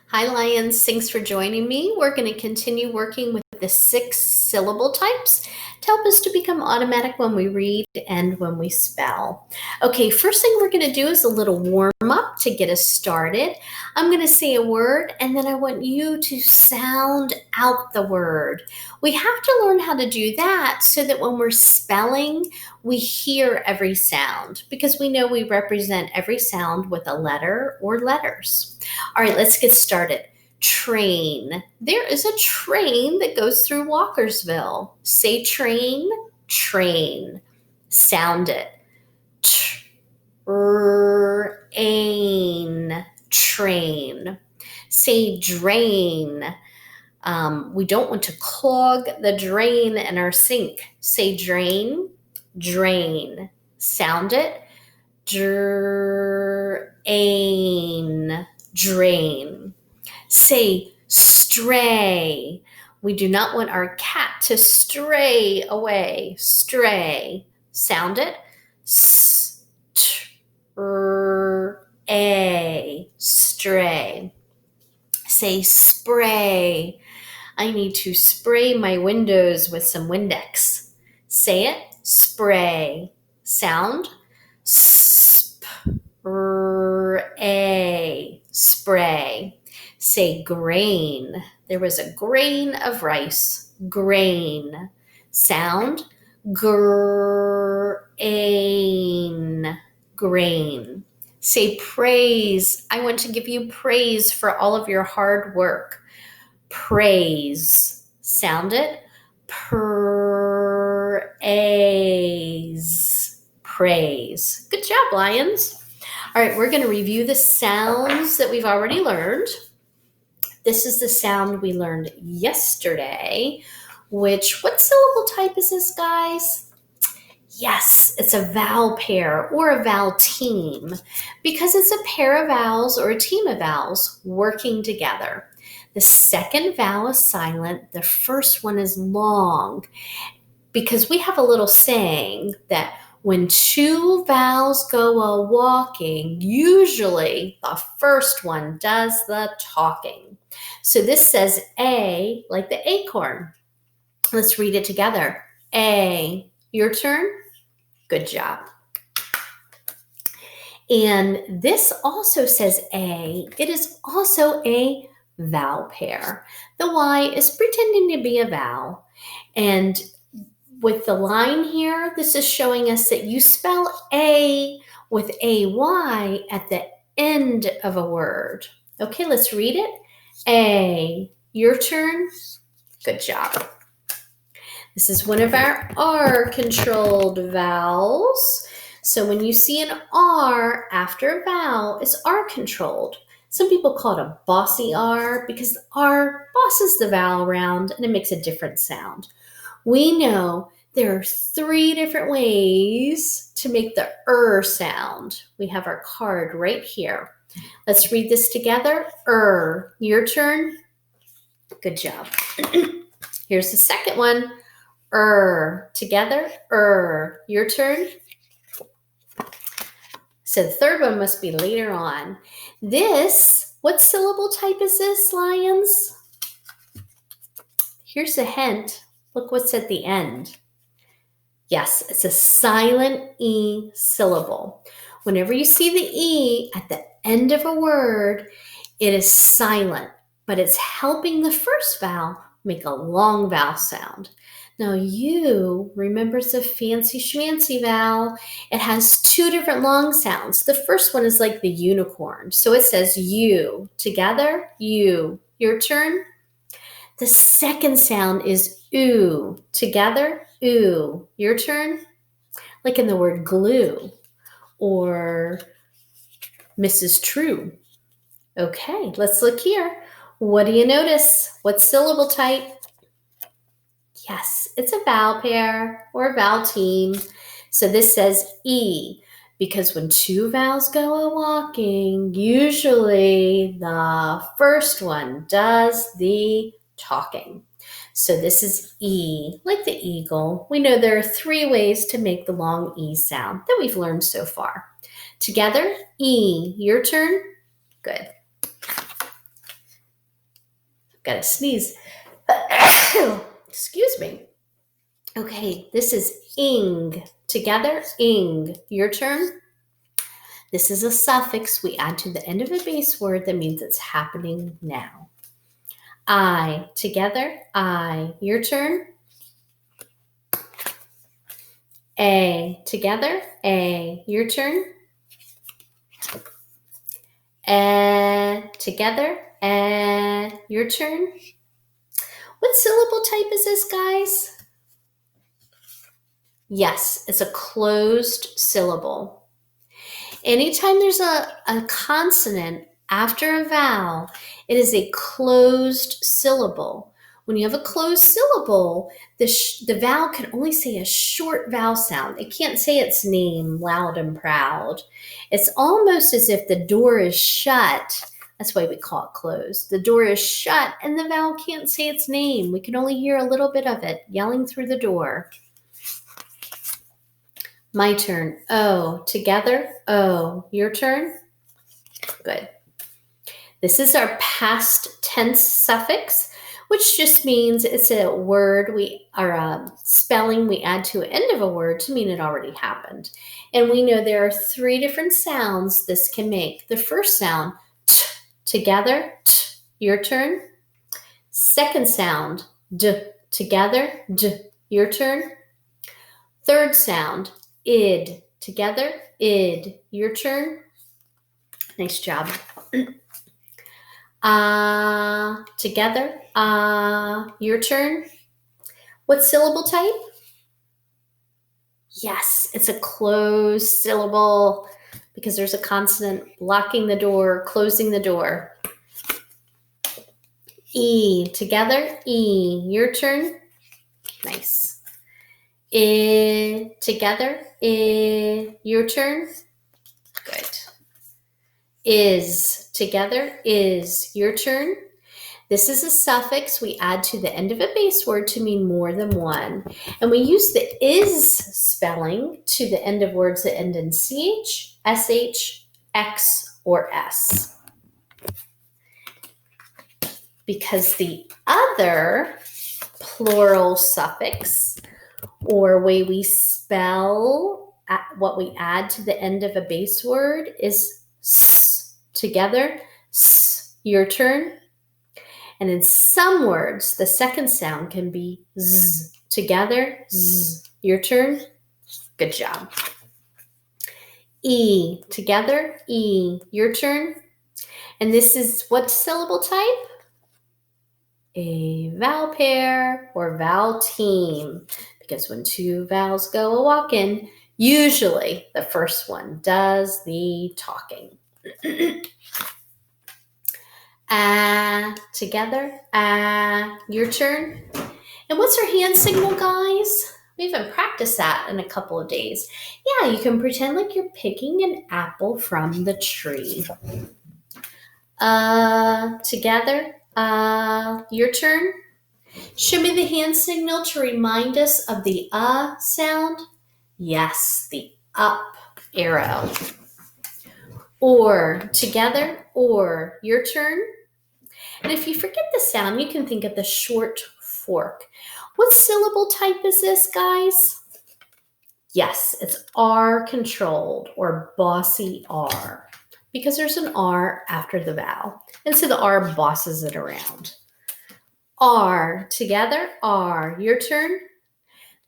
Hi, Lions. Thanks for joining me. We're going to continue working with the 6 syllable types to help us to become automatic when we read and when we spell. Okay, first thing we're going to do is a little warm up to get us started. I'm going to say a word and then I want you to sound out the word. We have to learn how to do that so that when we're spelling, we hear every sound because we know we represent every sound with a letter or letters. All right, let's get started. Train. There is a train that goes through Walkersville. Say train, train. Sound it. Train, train. Say drain. We don't want to clog the drain in our sink. Say drain, drain. Sound it. Drain, drain. Say stray. We do not want our cat to stray away. Stray. Sound it. Stray. Stray. Say spray. I need to spray my windows with some Windex. Say it. Spray. Sound. Spray. Spray. Say grain. There was a grain of rice. Grain. Sound. Grain. Grain. Say praise. I want to give you praise for all of your hard work. Praise. Sound it. Praise. Praise. Good job, Lions. All right, we're going to review the sounds that we've already learned. This is the sound we learned yesterday, what syllable type is this, guys? Yes, it's a vowel pair or a vowel team because it's a pair of vowels or a team of vowels working together. The second vowel is silent. The first one is long because we have a little saying that when 2 vowels go a-walking, usually the first one does the talking. So this says A, like the acorn. Let's read it together. A. Your turn. Good job. And this also says A. It is also a vowel pair. The Y is pretending to be a vowel. And with the line here, this is showing us that you spell A with AY at the end of a word. Okay, let's read it. A. Your turn. Good job. This is one of our R-controlled vowels. So when you see an R after a vowel, it's R-controlled. Some people call it a bossy R because the R bosses the vowel around and it makes a different sound. We know there are 3 different ways to make the sound. We have our card right here. Let's read this together. Your turn. Good job. Here's the second one. Together. Your turn. So the third one must be later on. What syllable type is this, Lions? Here's a hint. Look what's at the end. Yes, it's a silent E syllable. Whenever you see the E at the end of a word, it is silent, but it's helping the first vowel make a long vowel sound. Now U, remember, it's a fancy schmancy vowel. It has 2 different long sounds. The first one is like the unicorn. So it says U. Together, U. Your turn. The second sound is oo. Together, oo. Your turn. Like in the word glue or Mrs. True. Okay, let's look here. What do you notice? What syllable type? Yes, it's a vowel pair or a vowel team. So this says E because when 2 vowels go a-walking, usually the first one does the talking. So this is E, like the eagle. We know there are 3 ways to make the long E sound that we've learned so far. Together, E. Your turn. Good. Gotta sneeze. Excuse me. Okay, this is ing. Together, ing. Your turn. This is a suffix we add to the end of a base word that means it's happening now. I. Together, I. Your turn. A. Together, A. Your turn. Together, your turn. What syllable type is this, guys? Yes, it's a closed syllable. Anytime there's a consonant after a vowel, it is a closed syllable. When you have a closed syllable, the vowel can only say a short vowel sound. It can't say its name loud and proud. It's almost as if the door is shut. That's why we call it closed. The door is shut and the vowel can't say its name. We can only hear a little bit of it yelling through the door. My turn. O. Together, O. Your turn. Good. This is our past tense suffix, which just means it's a word or a spelling we add to the end of a word to mean it already happened. And we know there are 3 different sounds this can make. The first sound, t, together, t, your turn. Second sound, d, together, d, your turn. Third sound, id, together, id, your turn. Nice job. Together, your turn. What syllable type? Yes, it's a closed syllable because there's a consonant blocking the door, closing the door. E, together, E, your turn. Nice. I, together, I, your turn. Good. Is, together, is, your turn. This is a suffix we add to the end of a base word to mean more than one. And we use the is spelling to the end of words that end in ch, sh, x, or s. Because the other plural suffix, or way we spell what we add to the end of a base word, is s, together, s, your turn. And in some words, the second sound can be z, together, z, your turn. Good job. E, together, E, your turn. And this is what syllable type? A vowel pair or vowel team. Because when 2 vowels go a-walking, usually the first one does the talking. Together, your turn. And what's our hand signal, guys? We haven't practiced that in a couple of days. Yeah, you can pretend like you're picking an apple from the tree. Together, your turn. Show me the hand signal to remind us of the sound. Yes, the up arrow. Or, together, or, your turn. And if you forget the sound, you can think of the short fork. What syllable type is this, guys? Yes, it's R controlled or bossy R because there's an R after the vowel. And so the R bosses it around. R, together, R, your turn.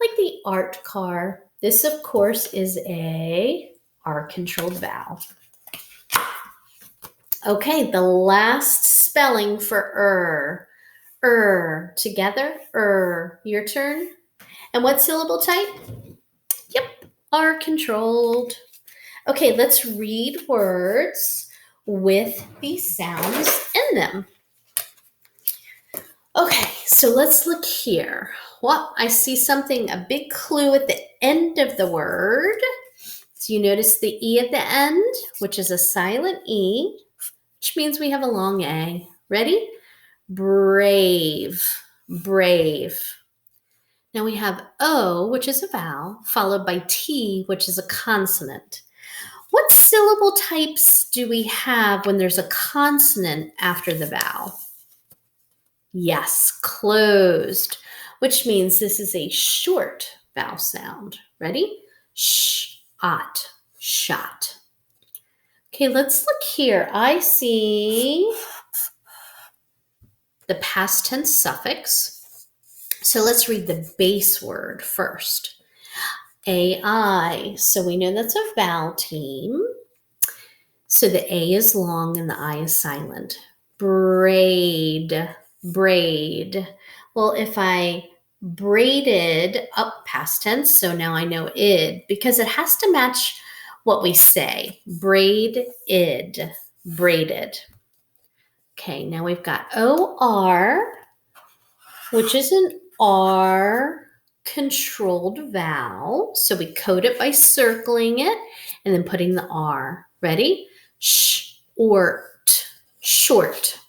Like the art car. This, of course, is a R controlled vowel. Okay, the last spelling for together, your turn. And what syllable type? Yep, R controlled. Okay, let's read words with these sounds in them. Okay, so let's look here. Well, I see something, a big clue at the end of the word. So you notice the E at the end, which is a silent E, which means we have a long A. Ready? Brave, brave. Now we have O, which is a vowel, followed by T, which is a consonant. What syllable types do we have when there's a consonant after the vowel? Yes, closed, which means this is a short vowel sound. Ready? Sh-ot, shot. Okay, let's look here. I see the past tense suffix. So let's read the base word first. AI. So we know that's a vowel team. So the A is long and the I is silent. Braid, braid. Well, if I braided up past tense, so now I know id, because it has to match what we say. Braided, braided. Okay, now we've got OR, which is an R controlled vowel. So we code it by circling it and then putting the R. Ready? Short, short.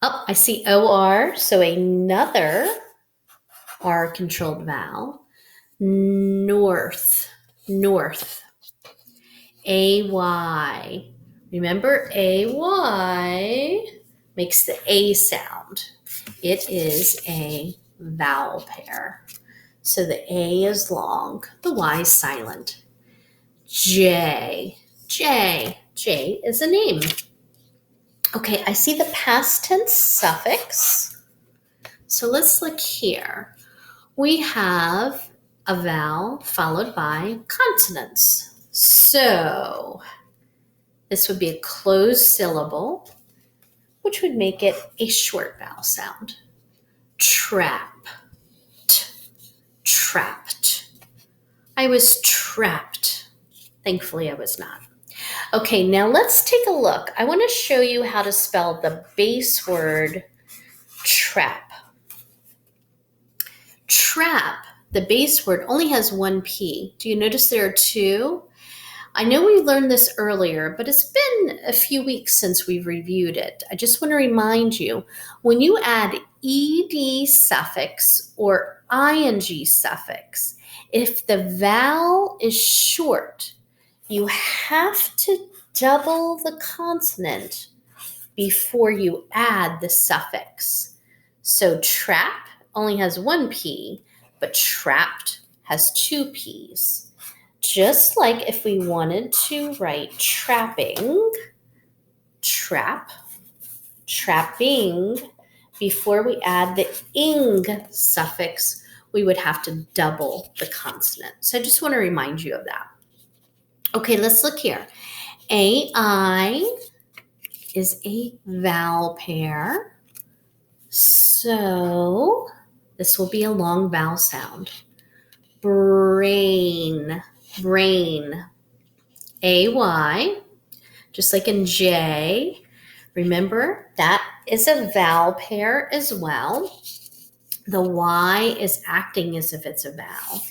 Oh, I see OR, so another R controlled vowel. North, north. AY. Remember, AY makes the A sound. It is a vowel pair. So the A is long, the Y is silent. J, J, J is a name. Okay, I see the past tense suffix. So let's look here. We have a vowel followed by consonants. So this would be a closed syllable, which would make it a short vowel sound. Trap, trapped. I was trapped. Thankfully, I was not. Okay, now let's take a look. I want to show you how to spell the base word trap. Trap, the base word, only has one P. Do you notice there are two? I know we learned this earlier, but it's been a few weeks since we've reviewed it. I just want to remind you, when you add ed suffix or ing suffix, if the vowel is short, you have to double the consonant before you add the suffix. So trap only has one P, but trapped has two Ps. Just like if we wanted to write trapping, trap, trapping, before we add the ing suffix, we would have to double the consonant. So I just want to remind you of that. Okay, let's look here. AI is a vowel pair. So this will be a long vowel sound. Brain, brain. AY, just like in J. Remember, that is a vowel pair as well. The Y is acting as if it's a vowel.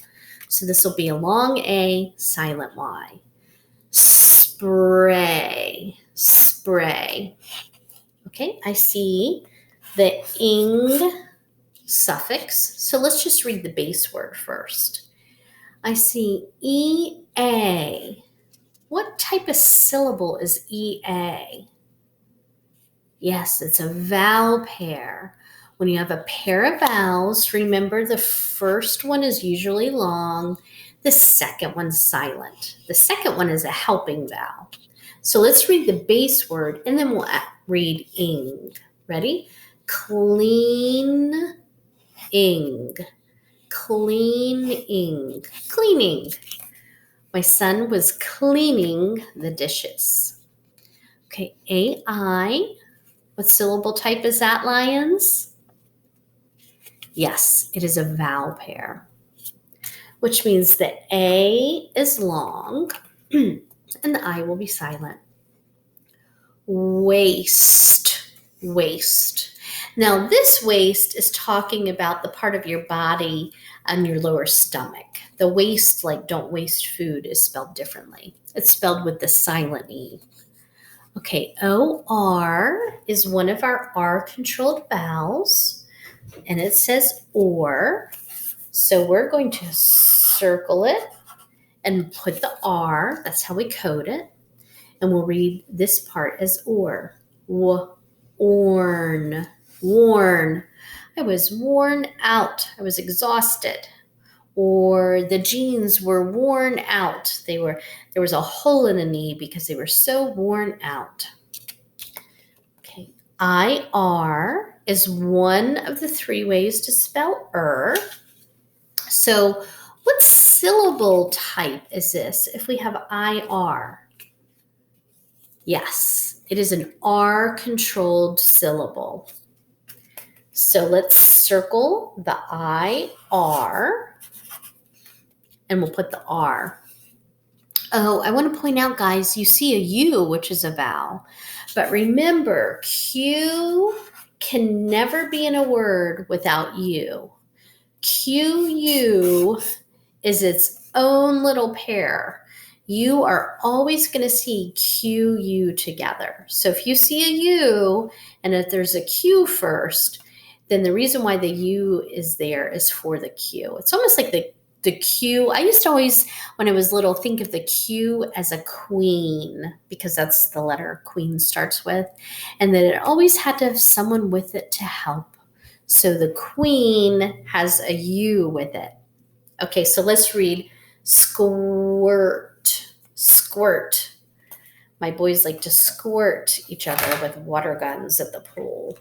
So this will be a long A, silent Y. Spray, spray. Okay, I see the ing suffix. So let's just read the base word first. I see EA. What type of syllable is EA? Yes, it's a vowel pair. When you have a pair of vowels, remember the first one is usually long, the second one's silent. The second one is a helping vowel. So let's read the base word and then we'll read ing. Ready? Clean, ing. Cleaning, cleaning. My son was cleaning the dishes. Okay, AI. What syllable type is that, Lions? Yes, it is a vowel pair, which means the A is long and the I will be silent. Waist, waist. Now, this waist is talking about the part of your body on your lower stomach. The waist, like don't waste food, is spelled differently. It's spelled with the silent E. Okay, OR is one of our R-controlled vowels, and it says OR. So we're going to circle it and put the R. That's how we code it. And we'll read this part as OR. Orn, Worn. I was worn out. I was exhausted. Or the jeans were worn out. There was a hole in the knee because they were so worn out. Okay. IR is one of the three ways to spell So what syllable type is this if we have IR? Yes, it is an R-controlled syllable. So let's circle the IR, and we'll put the R. Oh, I want to point out, guys, you see a U, which is a vowel. But remember, Q can never be in a word without U. QU is its own little pair. You are always going to see QU together. So if you see a U and if there's a Q first, then the reason why the U is there is for the Q. It's almost like the Q. I used to always, when I was little, think of the Q as a queen because that's the letter queen starts with. And then it always had to have someone with it to help. So the queen has a U with it. Okay, so let's read squirt. Squirt. My boys like to squirt each other with water guns at the pool.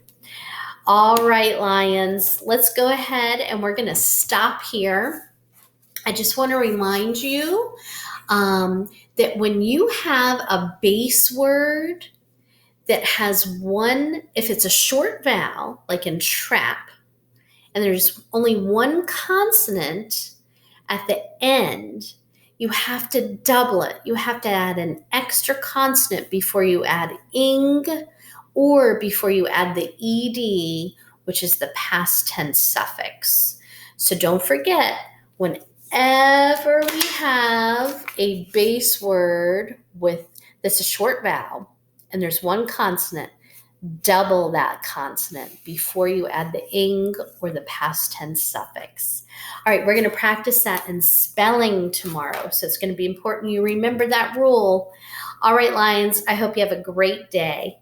All right, lions, let's go ahead and we're going to stop here. I just want to remind you that when you have a base word that has one, if it's a short vowel, like in trap, and there's only one consonant at the end, you have to double it. You have to add an extra consonant before you add ing or before you add the ed, which is the past tense suffix. So don't forget, whenever we have a base word that's a short vowel and there's one consonant, double that consonant before you add the ing or the past tense suffix. All right, we're going to practice that in spelling tomorrow. So it's going to be important you remember that rule. All right, lions, I hope you have a great day.